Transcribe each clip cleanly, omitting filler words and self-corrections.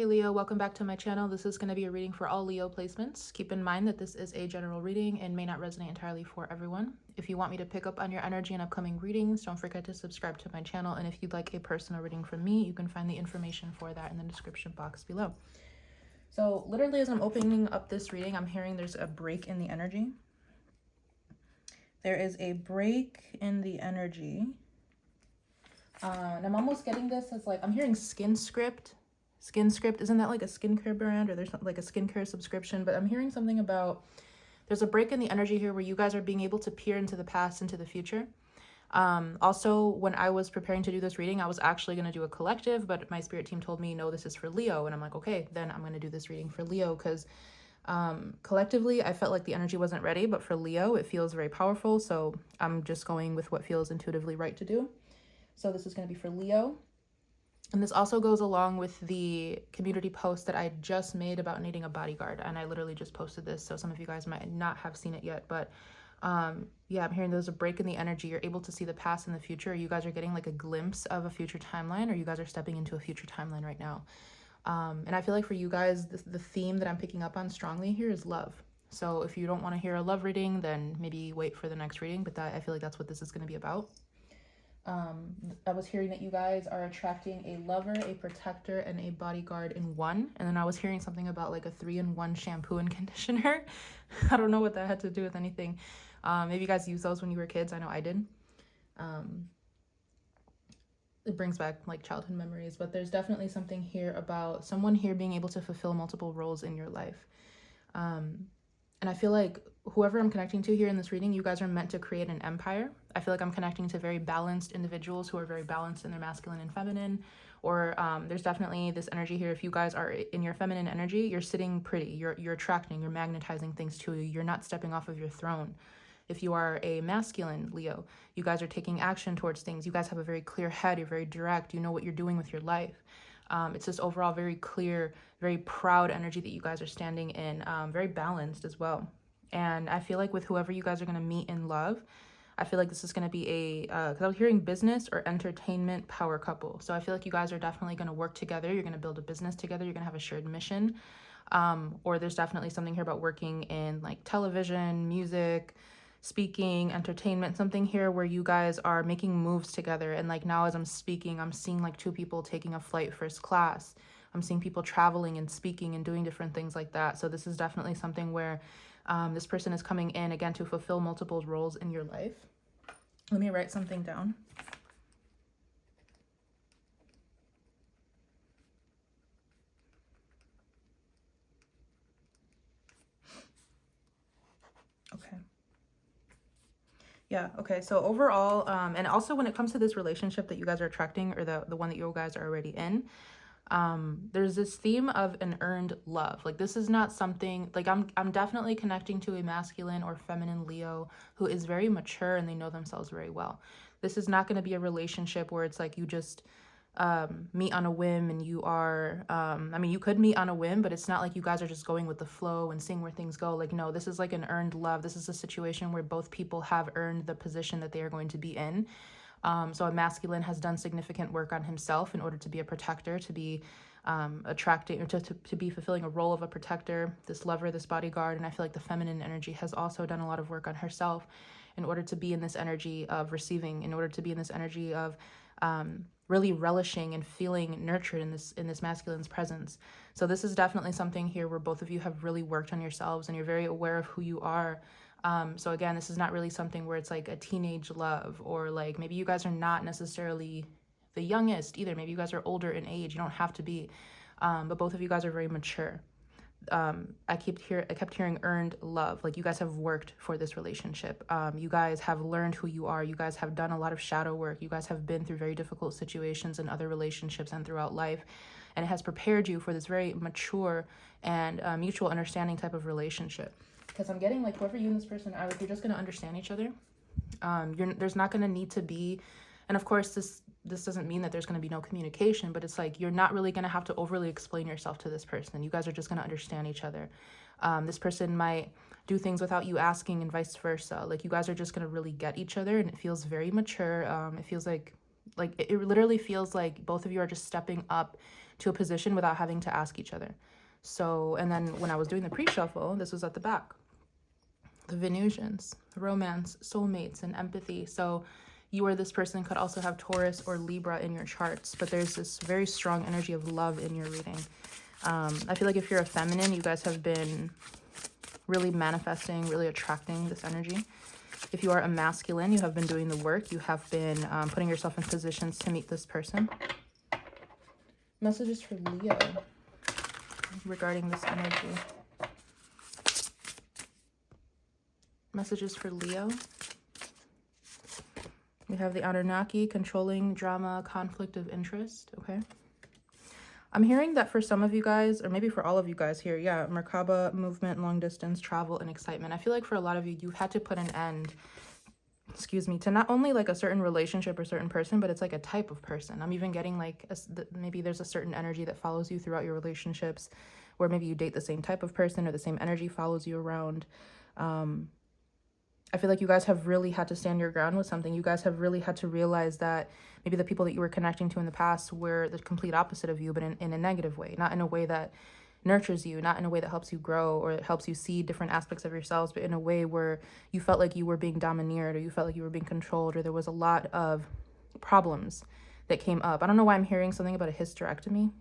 Hey Leo, welcome back to my channel. This is going to be a reading for all Leo placements. Keep in mind that this is a general reading and may not resonate entirely for everyone. If you want me to pick up on your energy in upcoming readings, don't forget to subscribe to my channel. And if you'd like a personal reading from me, you can find the information for that in the description box below. So literally as I'm opening up this reading, I'm hearing there's a break in the energy. There is a break in the energy. And I'm almost getting this as like, I'm hearing Skin Script. Skin Script, isn't that like a skincare brand, or there's like a skincare subscription? But I'm hearing something about there's a break in the energy here where you guys are being able to peer into the past, into the future. Also, when I was preparing to do this reading, I was actually going to do a collective, but my spirit team told me, no, this is for Leo. And I'm like, okay, then I'm going to do this reading for Leo, because collectively, I felt like the energy wasn't ready, but for Leo, it feels very powerful. So I'm just going with what feels intuitively right to do. So this is going to be for Leo. And this also goes along with the community post that I just made about needing a bodyguard. And I literally just posted this, so some of you guys might not have seen it yet. But yeah, I'm hearing there's a break in the energy. You're able to see the past and the future. You guys are getting like a glimpse of a future timeline, or you guys are stepping into a future timeline right now. And I feel like for you guys, the theme that I'm picking up on strongly here is love. So if you don't want to hear a love reading, then maybe wait for the next reading. But I feel like that's what this is going to be about. I was hearing that you guys are attracting a lover, a protector, and a bodyguard in one. And then I was hearing something about like a 3-in-1 shampoo and conditioner. I don't know what that had to do with anything. Maybe you guys used those when you were kids. I know I did. It brings back like childhood memories, but there's definitely something here about someone here being able to fulfill multiple roles in your life. And I feel like whoever I'm connecting to here in this reading, you guys are meant to create an empire. I feel like I'm connecting to very balanced individuals who are very balanced in their masculine and feminine. Or there's definitely this energy here. If you guys are in your feminine energy, you're sitting pretty. You're attracting, you're magnetizing things to you. You're not stepping off of your throne. If you are a masculine Leo, you guys are taking action towards things. You guys have a very clear head. You're very direct. You know what you're doing with your life. It's this overall very clear, very proud energy that you guys are standing in, very balanced as well. And I feel like with whoever you guys are going to meet in love, I feel like this is going to be a, because I was hearing business or entertainment power couple. So I feel like you guys are definitely going to work together. You're going to build a business together. You're going to have a shared mission. Or there's definitely something here about working in like television, music, speaking, entertainment, something here where you guys are making moves together. And like now as I'm speaking, I'm seeing like 2 people taking a flight first class. I'm seeing people traveling and speaking and doing different things like that. So this is definitely something where this person is coming in again to fulfill multiple roles in your life. Let me write something down. Okay. Yeah, okay, so overall, and also when it comes to this relationship that you guys are attracting, or the one that you guys are already in, there's this theme of an earned love. Like this is not something, like I'm definitely connecting to a masculine or feminine Leo who is very mature and they know themselves very well. This is not going to be a relationship where it's like you just meet on a whim and you are I mean, you could meet on a whim, but it's not like you guys are just going with the flow and seeing where things go. Like no, this is like an earned love. This is a situation where both people have earned the position that they are going to be in. So a masculine has done significant work on himself in order to be a protector, to be attracting, or to be fulfilling a role of a protector, this lover, this bodyguard. And I feel like the feminine energy has also done a lot of work on herself in order to be in this energy of receiving, in order to be in this energy of really relishing and feeling nurtured in this masculine's presence. So this is definitely something here where both of you have really worked on yourselves and you're very aware of who you are. So again, this is not really something where it's like a teenage love, or like maybe you guys are not necessarily the youngest either. Maybe you guys are older in age. You don't have to be, but both of you guys are very mature. I kept hearing earned love. Like you guys have worked for this relationship. You guys have learned who you are. You guys have done a lot of shadow work. You guys have been through very difficult situations in other relationships and throughout life. And it has prepared you for this very mature and mutual understanding type of relationship. Because I'm getting like whoever you and this person are, like you're just going to understand each other. There's not going to need to be, and of course this doesn't mean that there's going to be no communication, but it's like you're not really going to have to overly explain yourself to this person. You guys are just going to understand each other. This person might do things without you asking and vice versa. Like you guys are just going to really get each other, and it feels very mature. It feels like Like it literally feels like both of you are just stepping up to a position without having to ask each other. So, and then when I was doing the pre-shuffle, this was at the back. The Venusians, romance, soulmates, and empathy. So you or this person could also have Taurus or Libra in your charts, but there's this very strong energy of love in your reading. I feel like if you're a feminine, you guys have been really manifesting, really attracting this energy. If you are a masculine, you have been doing the work. You have been putting yourself in positions to meet this person. Messages for Leo regarding this energy. Messages for Leo. We have the Anunnaki, controlling, drama, conflict of interest. Okay. I'm hearing that for some of you guys, or maybe for all of you guys here, yeah, Merkaba, movement, long distance, travel, and excitement. I feel like for a lot of you, you've had to put an end, excuse me, to not only like a certain relationship or certain person, but it's like a type of person. I'm even getting like, maybe there's a certain energy that follows you throughout your relationships, where maybe you date the same type of person or the same energy follows you around. I feel like you guys have really had to stand your ground with something. You guys have really had to realize that maybe the people that you were connecting to in the past were the complete opposite of you, but in a negative way, not in a way that nurtures you, not in a way that helps you grow or it helps you see different aspects of yourselves, but in a way where you felt like you were being domineered or you felt like you were being controlled, or there was a lot of problems that came up. I don't know why I'm hearing something about a hysterectomy.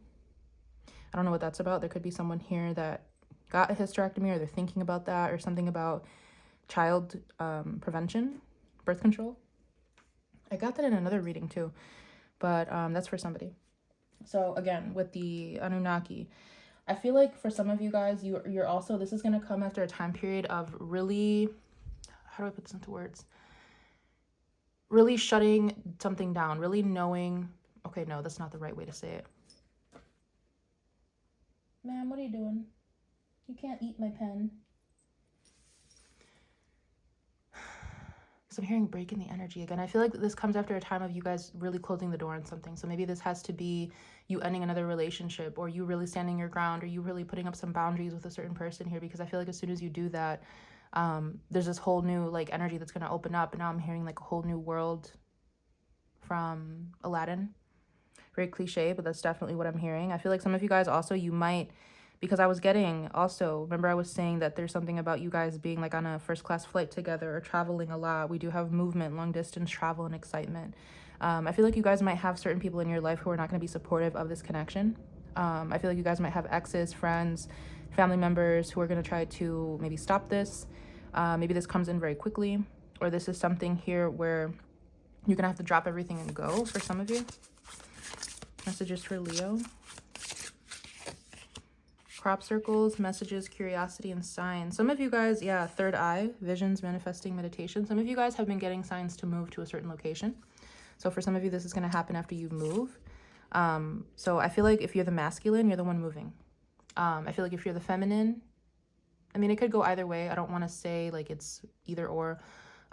I don't know what that's about. There could be someone here that got a hysterectomy, or they're thinking about that, or something about child prevention, birth control. I got that in another reading too, but that's for somebody. So again, with the Anunnaki, I feel like for some of you guys, you're also, this is going to come after a time period of really, how do I put this into words? Really shutting something down, really knowing, okay, no, that's not the right way to say it. Ma'am, what are you doing? You can't eat my pen. So I'm hearing break in the energy again. I feel like this comes after a time of you guys really closing the door on something. So maybe this has to be you ending another relationship, or you really standing your ground, or you really putting up some boundaries with a certain person here, because I feel like as soon as you do that, there's this whole new like energy that's going to open up. And now I'm hearing like a whole new world from Aladdin. Very cliche, but that's definitely what I'm hearing. I feel like some of you guys also, you might, because I was getting also, remember I was saying that there's something about you guys being like on a first class flight together or traveling a lot. We do have movement, long distance travel, and excitement. I feel like you guys might have certain people in your life who are not going to be supportive of this connection. I feel like you guys might have exes, friends, family members who are going to try to maybe stop this. Maybe this comes in very quickly, or this is something here where you're going to have to drop everything and go for some of you. Messages for Leo. Crop circles, messages, curiosity, and signs. Some of you guys, yeah, third eye, visions, manifesting, meditation. Some of you guys have been getting signs to move to a certain location. So for some of you, this is going to happen after you move. So I feel like if you're the masculine, you're the one moving. I feel like if you're the feminine, I mean, it could go either way. I don't want to say like it's either or,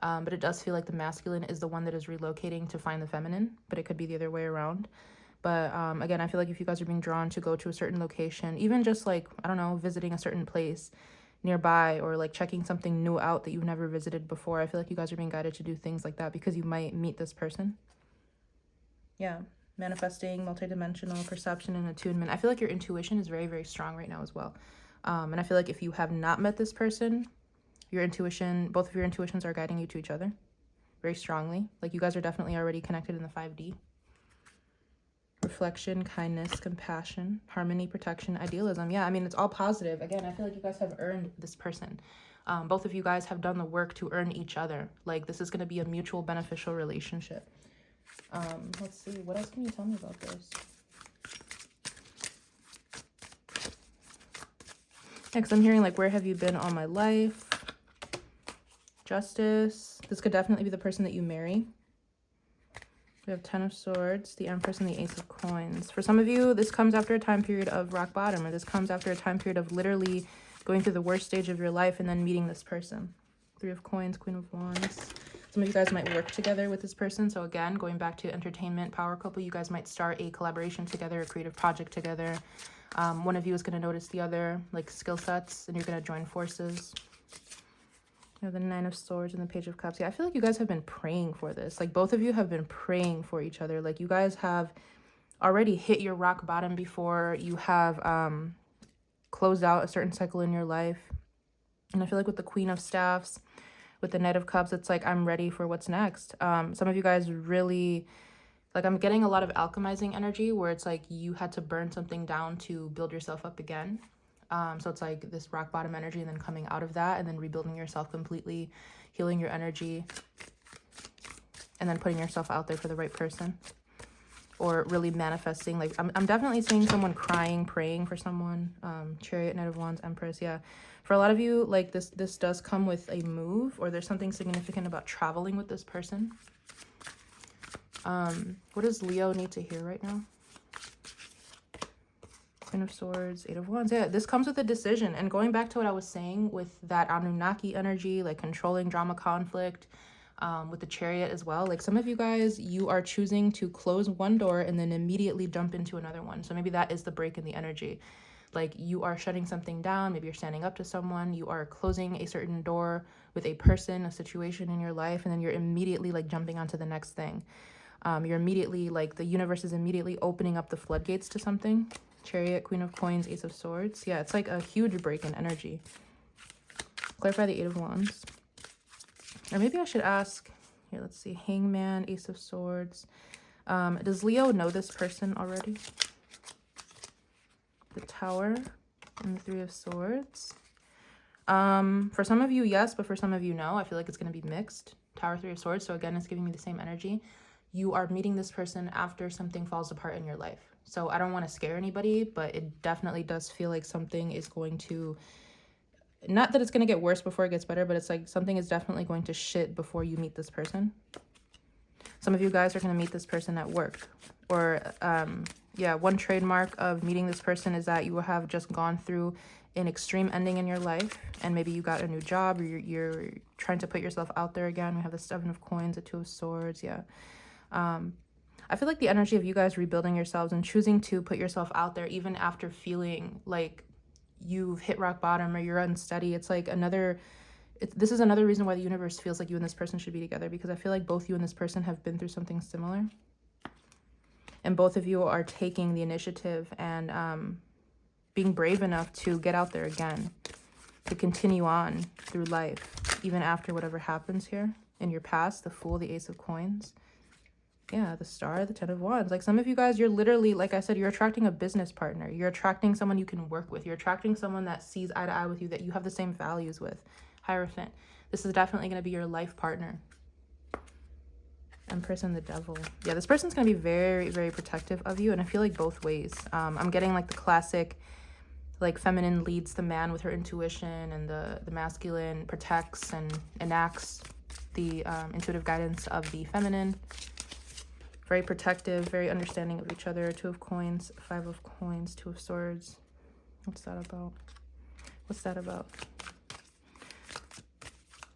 but it does feel like the masculine is the one that is relocating to find the feminine, but it could be the other way around. But again, I feel like if you guys are being drawn to go to a certain location, even just like, I don't know, visiting a certain place nearby, or like checking something new out that you've never visited before, I feel like you guys are being guided to do things like that because you might meet this person. Yeah, manifesting, multidimensional perception and attunement. I feel like your intuition is very, very strong right now as well. And I feel like if you have not met this person, your intuition, both of your intuitions are guiding you to each other very strongly. Like you guys are definitely already connected in the 5D. Reflection, kindness, compassion, harmony, protection, idealism. Yeah, I mean, it's all positive. Again, I feel like you guys have earned this person. Both of you guys have done the work to earn each other. Like, this is going to be a mutual beneficial relationship. Let's see. What else can you tell me about this? Next, I'm hearing, like, where have you been all my life? Justice. This could definitely be the person that you marry. We have 10 of Swords, the Empress, and the Ace of Coins. For some of you, this comes after a time period of rock bottom, or this comes after a time period of literally going through the worst stage of your life and then meeting this person. 3 of Coins, Queen of Wands. Some of you guys might work together with this person. So again, going back to entertainment, power couple, you guys might start a collaboration together, a creative project together. One of you is going to notice the other, like skill sets, and you're going to join forces. We have the Nine of Swords and the Page of Cups. Yeah, I feel like you guys have been praying for this. Like, both of you have been praying for each other. Like, you guys have already hit your rock bottom before. You have closed out a certain cycle in your life. And I feel like with the Queen of Staffs, with the Knight of Cups, it's like, I'm ready for what's next. Some of you guys really, like, I'm getting a lot of alchemizing energy where it's like you had to burn something down to build yourself up again. So it's like this rock bottom energy and then coming out of that and then rebuilding yourself completely, healing your energy, and then putting yourself out there for the right person, or really manifesting. Like, I'm definitely seeing someone crying, praying for someone. Chariot, Knight of Wands, Empress. Yeah, for a lot of you, like, this does come with a move, or there's something significant about traveling with this person. What does Leo need to hear right now? Queen of Swords, Eight of Wands. Yeah, this comes with a decision. And going back to what I was saying with that Anunnaki energy, like controlling drama, conflict, with the Chariot as well. Like, some of you guys, you are choosing to close one door and then immediately jump into another one. So maybe that is the break in the energy. Like, you are shutting something down. Maybe you're standing up to someone. You are closing a certain door with a person, a situation in your life, and then you're immediately like jumping onto the next thing. You're immediately, like, the universe is immediately opening up the floodgates to something. Chariot, Queen of Coins, Ace of Swords. Yeah, it's like a huge break in energy. Clarify the Eight of Wands. Or maybe I should ask, here, let's see, Hangman, Ace of Swords. Does Leo know this person already? The Tower and the Three of Swords. For some of you, yes, but for some of you, no. I feel like it's going to be mixed. Tower, Three of Swords. So again, it's giving me the same energy. You are meeting this person after something falls apart in your life. So I don't want to scare anybody, but it definitely does feel like something is going to, not that it's going to get worse before it gets better, but it's like something is definitely going to shit before you meet this person. Some of you guys are going to meet this person at work. Or, yeah, one trademark of meeting this person is that you will have just gone through an extreme ending in your life. And maybe you got a new job, or you're trying to put yourself out there again. We have the Seven of Coins, the Two of Swords, yeah. I feel like the energy of you guys rebuilding yourselves and choosing to put yourself out there even after feeling like you've hit rock bottom or you're unsteady. It's like this is another reason why the universe feels like you and this person should be together, because I feel like both you and this person have been through something similar. And both of you are taking the initiative and being brave enough to get out there again, to continue on through life, even after whatever happens here in your past. The Fool, the Ace of Coins. Yeah, the Star, the Ten of Wands. Like, some of you guys, you're literally, like I said, you're attracting a business partner. You're attracting someone you can work with. You're attracting someone that sees eye to eye with you, that you have the same values with. Hierophant. This is definitely going to be your life partner. Empress and the Devil. Yeah, this person's going to be very, very protective of you. And I feel like both ways. I'm getting like the classic, like, feminine leads the man with her intuition, and the masculine protects and enacts the intuitive guidance of the feminine. Very protective, very understanding of each other. Two of Coins, Five of Coins, Two of Swords. What's that about? What's that about?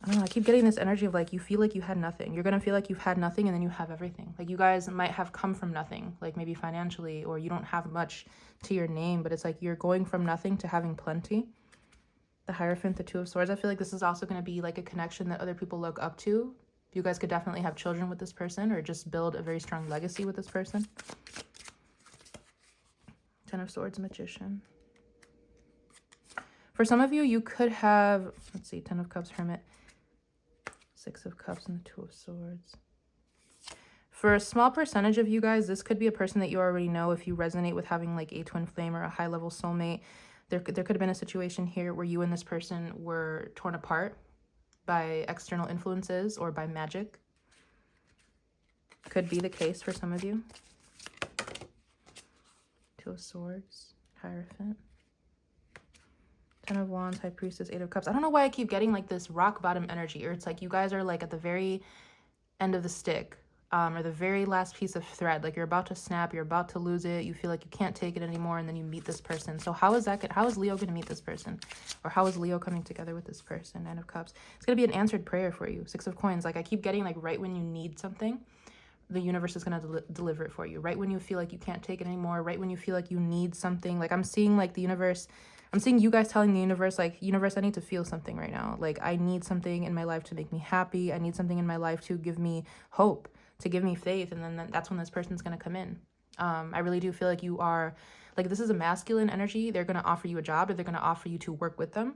I don't know. I keep getting this energy of like, you feel like you had nothing. You're going to feel like you've had nothing and then you have everything. Like, you guys might have come from nothing, like maybe financially, or you don't have much to your name, but it's like you're going from nothing to having plenty. The Hierophant, the Two of Swords. I feel like this is also going to be like a connection that other people look up to. You guys could definitely have children with this person, or just build a very strong legacy with this person. Ten of Swords, Magician. For some of you, you could have, let's see, Ten of Cups, Hermit, Six of Cups, and the Two of Swords. For a small percentage of you guys, this could be a person that you already know. If you resonate with having like a twin flame or a high-level soulmate, there could have been a situation here where you and this person were torn apart by external influences or by magic. Could be the case for some of you. Two of Swords, Hierophant. Ten of Wands, High Priestess, Eight of Cups. I don't know why I keep getting like this rock bottom energy, or it's like you guys are like at the very end of the stick, or the very last piece of thread. Like, you're about to snap, you're about to lose it, you feel like you can't take it anymore, and then you meet this person. So how is Leo going to meet this person? Or how is Leo coming together with this person? Nine of Cups. It's going to be an answered prayer for you. Six of Coins. Like, I keep getting like right when you need something, the universe is going to deliver it for you. Right when you feel like you can't take it anymore, right when you feel like you need something. Like, I'm seeing like the universe I'm seeing you guys telling the universe, like, universe, I need to feel something right now. Like, I need something in my life to make me happy. I need something in my life to give me hope, to give me faith. And then that's when this person's going to come in. I really do feel like you are, like, this is a masculine energy. They're going to offer you a job, or they're going to offer you to work with them.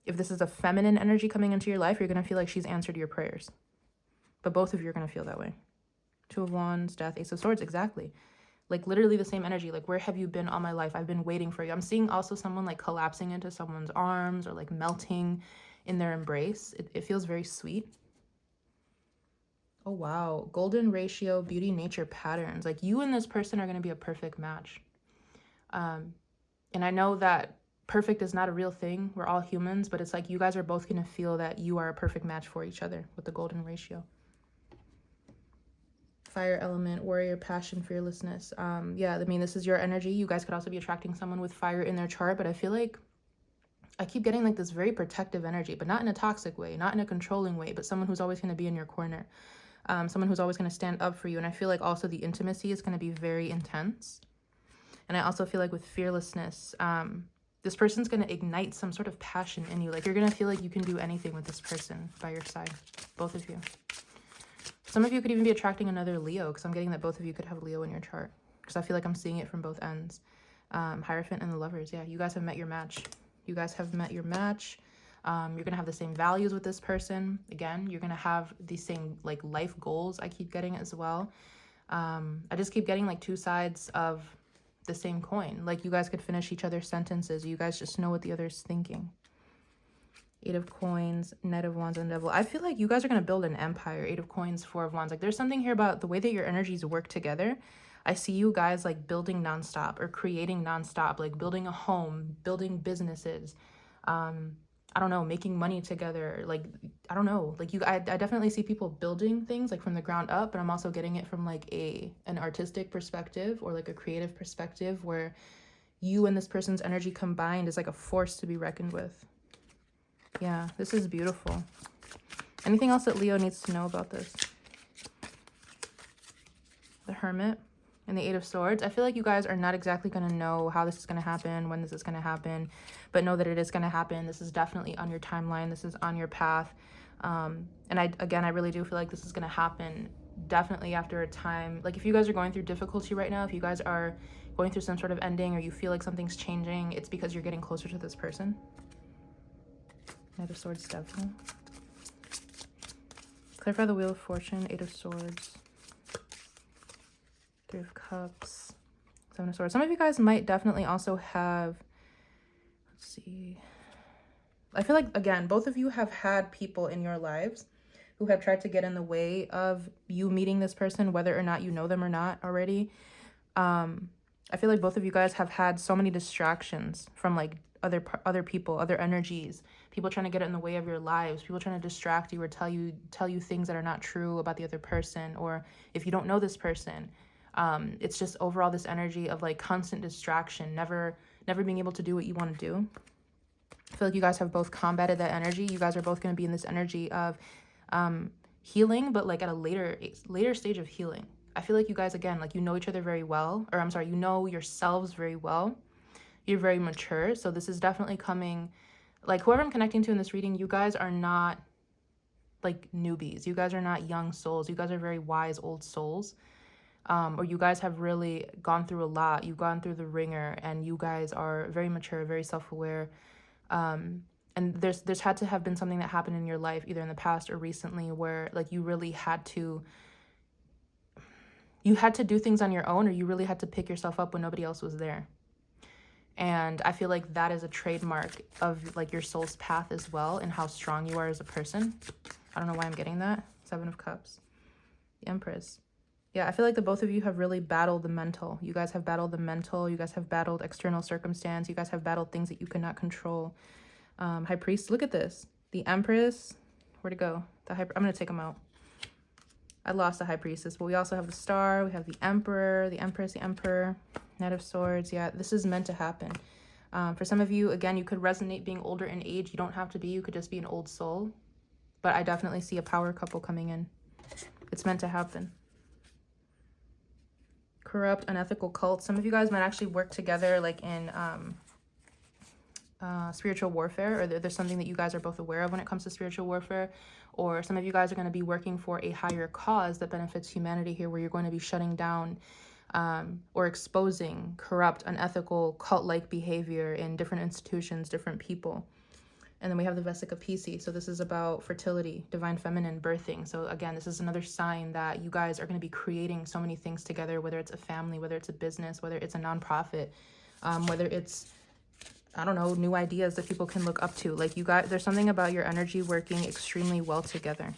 If this is a feminine energy coming into your life, you're going to feel like she's answered your prayers. But both of you are going to feel that way. Two of Wands, Death, Ace of Swords, exactly. Like, literally the same energy. Like, where have you been all my life? I've been waiting for you. I'm seeing also someone, like, collapsing into someone's arms, or, like, melting in their embrace. It feels very sweet. Oh, wow. Golden ratio, beauty, nature, patterns. Like, you and this person are going to be a perfect match. And I know that perfect is not a real thing. We're all humans, but it's like you guys are both going to feel that you are a perfect match for each other with the golden ratio. Fire element, warrior, passion, fearlessness. Yeah, I mean, this is your energy. You guys could also be attracting someone with fire in their chart, but I feel like I keep getting like this very protective energy, but not in a toxic way, not in a controlling way, but someone who's always going to be in your corner. Someone who's always going to stand up for you. And I feel like also the intimacy is going to be very intense. And I also feel like with fearlessness, this person's going to ignite some sort of passion in you. Like, you're going to feel like you can do anything with this person by your side, both of you. Some of you could even be attracting another Leo, because I'm getting that both of you could have Leo in your chart, because I feel like I'm seeing it from both ends. Hierophant and the Lovers. Yeah, you guys have met your match. You guys have met your match. You're going to have the same values with this person. Again, you're going to have the same, like, life goals I keep getting as well. I just keep getting, like, two sides of the same coin. Like, you guys could finish each other's sentences. You guys just know what the other's thinking. Eight of Coins, Knight of Wands, and Devil. I feel like you guys are going to build an empire. Eight of Coins, Four of Wands. Like, there's something here about the way that your energies work together. I see you guys, like, building nonstop, or creating nonstop, like building a home, building businesses. I don't know, making money together. Like, I don't know. Like, I definitely see people building things, like, from the ground up, but I'm also getting it from, like, an artistic perspective, or like a creative perspective, where you and this person's energy combined is like a force to be reckoned with. Yeah, this is beautiful. Anything else that Leo needs to know about this? The Hermit and the Eight of Swords. I feel like you guys are not exactly going to know how this is going to happen, when this is going to happen, but know that it is going to happen. This is definitely on your timeline. This is on your path. And I really do feel like this is going to happen definitely after a time. Like, if you guys are going through difficulty right now, if you guys are going through some sort of ending, or you feel like something's changing, it's because you're getting closer to this person. Knight of Swords, Devil. Clarify the Wheel of Fortune, Eight of Swords, Three of Cups, Seven of Swords. Some of you guys might definitely also have, let's see. I feel like, again, both of you have had people in your lives who have tried to get in the way of you meeting this person, whether or not you know them or not already. I feel like both of you guys have had so many distractions from, like, other people, other energies, people trying to get in the way of your lives, people trying to distract you or tell you things that are not true about the other person. Or if you don't know this person, it's just overall this energy of, like, constant distraction, never being able to do what you want to do. I feel like you guys have both combated that energy. You guys are both going to be in this energy of healing, but, like, at a later stage of healing. I feel like you guys, again, like, you know each other very well, or I'm sorry, you know yourselves very well. You're very mature. So this is definitely coming, like, whoever I'm connecting to in this reading, you guys are not, like, newbies. You guys are not young souls. You guys are very wise old souls. Or you guys have really gone through a lot. You've gone through the ringer, and you guys are very mature, very self-aware. And there's had to have been something that happened in your life, either in the past or recently, where, like, you really had to do things on your own, or you really had to pick yourself up when nobody else was there. And I feel like that is a trademark of, like, your soul's path as well, and how strong you are as a person. I don't know why I'm getting that. Seven of Cups. The Empress. Yeah, I feel like the both of you have really battled the mental. You guys have battled the mental. You guys have battled external circumstance. You guys have battled things that you cannot control. High Priest, look at this. The Empress. Where'd it go? I'm going to take them out. I lost the High Priestess, but we also have the Star. We have the Emperor, the Empress, the Emperor. Knight of Swords. Yeah, this is meant to happen. For some of you, again, you could resonate being older in age. You don't have to be. You could just be an old soul. But I definitely see a power couple coming in. It's meant to happen. Corrupt, unethical cult. Some of you guys might actually work together like in spiritual warfare, or there's something that you guys are both aware of when it comes to spiritual warfare, or some of you guys are going to be working for a higher cause that benefits humanity here, where you're going to be shutting down or exposing corrupt, unethical, cult-like behavior in different institutions, different people. And then we have the Vesica Pisces. So this is about fertility, divine feminine, birthing. So again, this is another sign that you guys are going to be creating so many things together, whether it's a family, whether it's a business, whether it's a nonprofit, whether it's, I don't know, new ideas that people can look up to. Like you guys, there's something about your energy working extremely well together.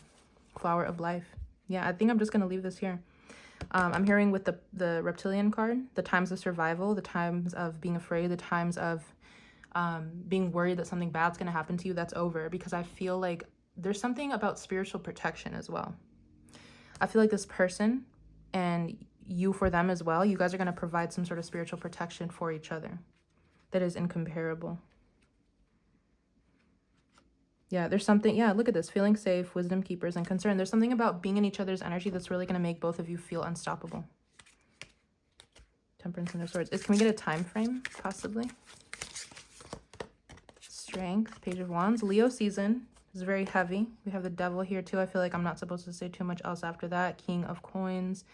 Flower of life. Yeah, I think I'm just going to leave this here. I'm hearing with the reptilian card, the times of survival, the times of being afraid, the times of being worried that something bad's going to happen to you, that's over. Because I feel like there's something about spiritual protection as well. I feel like this person and you for them as well, you guys are going to provide some sort of spiritual protection for each other that is incomparable. Yeah, there's something, yeah, look at this, feeling safe, wisdom keepers, and concern. There's something about being in each other's energy that's really going to make both of you feel unstoppable. Temperance and the Swords. Can we get a time frame, possibly? Strength, Page of Wands. Leo season is very heavy. We have the Devil here too. I feel like I'm not supposed to say too much else after that. King of Coins,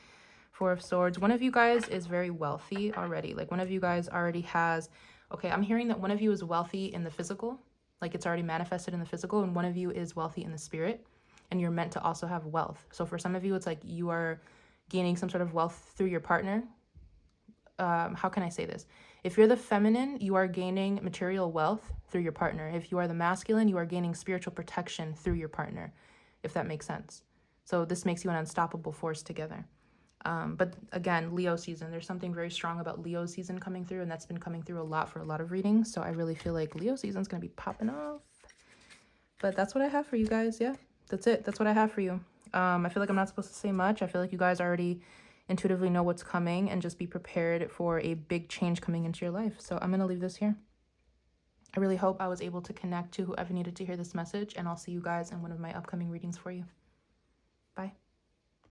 Four of Swords. One of you guys is very wealthy already. Like one of you guys already has, okay, I'm hearing that one of you is wealthy in the physical, like it's already manifested in the physical, and one of you is wealthy in the spirit, and you're meant to also have wealth. So for some of you, it's like you are gaining some sort of wealth through your partner. How can I say this? If you're the feminine, you are gaining material wealth through your partner. If you are the masculine, you are gaining spiritual protection through your partner, if that makes sense. So this makes you an unstoppable force together. But again, Leo season, there's something very strong about Leo season coming through, and that's been coming through a lot for a lot of readings. So I really feel like Leo season's going to be popping off. But that's what I have for you guys. Yeah, that's it. That's what I have for you. I feel like I'm not supposed to say much. I feel like you guys already intuitively know what's coming, and just be prepared for a big change coming into your life. So I'm going to leave this here. I really hope I was able to connect to whoever needed to hear this message, and I'll see you guys in one of my upcoming readings for you. Bye.